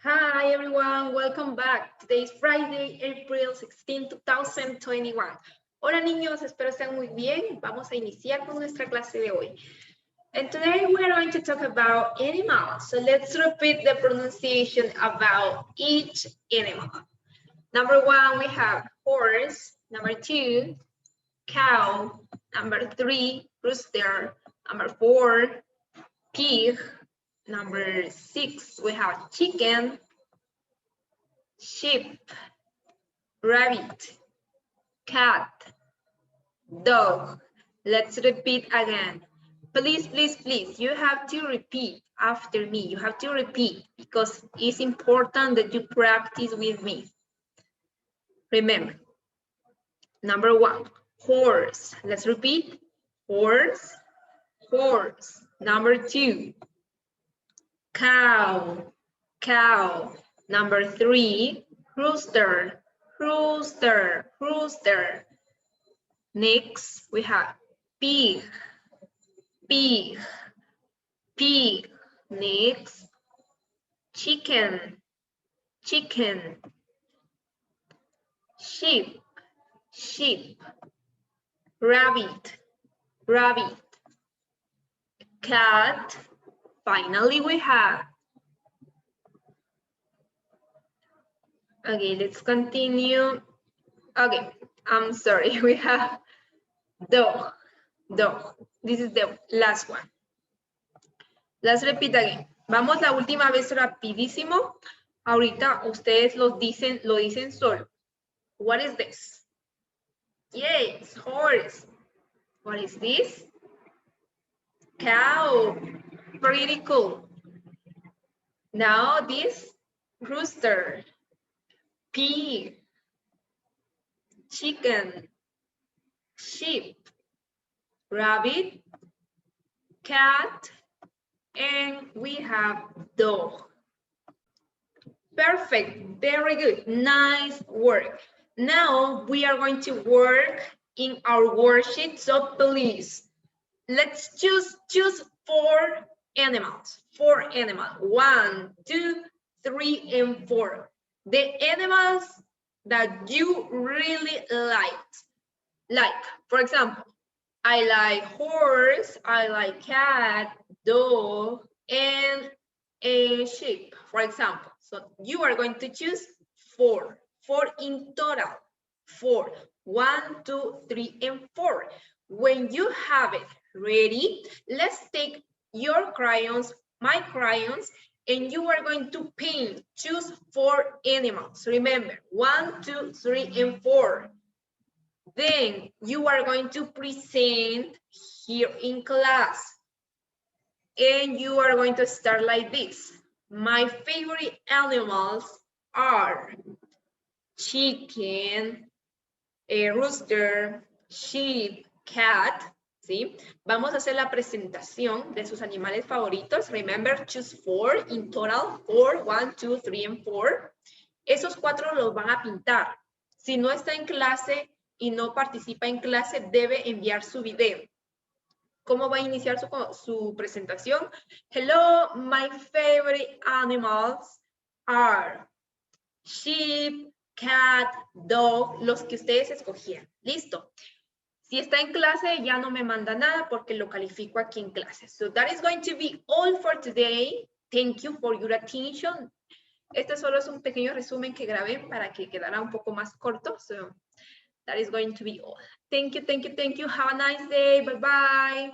Hi everyone, welcome back. Today is Friday, April 16, 2021. Hola niños, espero estén muy bien. Vamos a iniciar con nuestra clase de hoy. And today we're going to talk about animals. So let's repeat the pronunciation about each animal. Number one, we have horse. Number two, cow. Number three, rooster. Number four, pig. Number six, we have chicken, sheep, rabbit, cat, dog. Let's repeat again. Please, please, please, you have to repeat after me. You have to repeat because it's important that you practice with me. Remember, number one, horse. Let's repeat. Horse, horse. Number two, cow, cow. Number three, rooster, rooster, rooster. Next, we have pig, pig, pig. Next, chicken, chicken. Sheep, sheep. Rabbit, rabbit. Cat. Finally, we have. Okay, let's continue. Okay, I'm sorry, we have dog, dog. This is the last one. Let's repeat again. Vamos la última vez rapidísimo. Ahorita ustedes lo dicen solo. What is this? Yes, horse. What is this? Cow. Pretty cool. Now this, rooster. Pig. Chicken. Sheep. Rabbit. Cat. And we have dog. Perfect, very good, nice work. Now we are going to work in our worksheet, so please, let's choose four animals. One, two, three, and four. The animals that you really like, for example, I like horse, I like cat, dog, and a sheep, for example. So you are going to choose four in total, four. 1, 2, 3, and 4. When you have it ready, let's take your crayons, my crayons, and you are going to paint, choose 4 animals. Remember, 1, 2, 3, and 4. Then you are going to present here in class. And you are going to start like this. My favorite animals are chicken, a rooster, sheep, cat. ¿Sí? Vamos a hacer la presentación de sus animales favoritos. Remember, choose 4 in total. 4, 1, 2, 3, and 4. Esos 4 los van a pintar. Si no está en clase y no participa en clase, debe enviar su video. ¿Cómo va a iniciar su presentación? Hello, my favorite animals are sheep, cat, dog, los que ustedes escogieron. Listo. Si está en clase, ya no me manda nada porque lo califico aquí en clase. So that is going to be all for today. Thank you for your attention. Este solo es un pequeño resumen que grabé para que quedara un poco más corto. So that is going to be all. Thank you, thank you, thank you. Have a nice day. Bye-bye.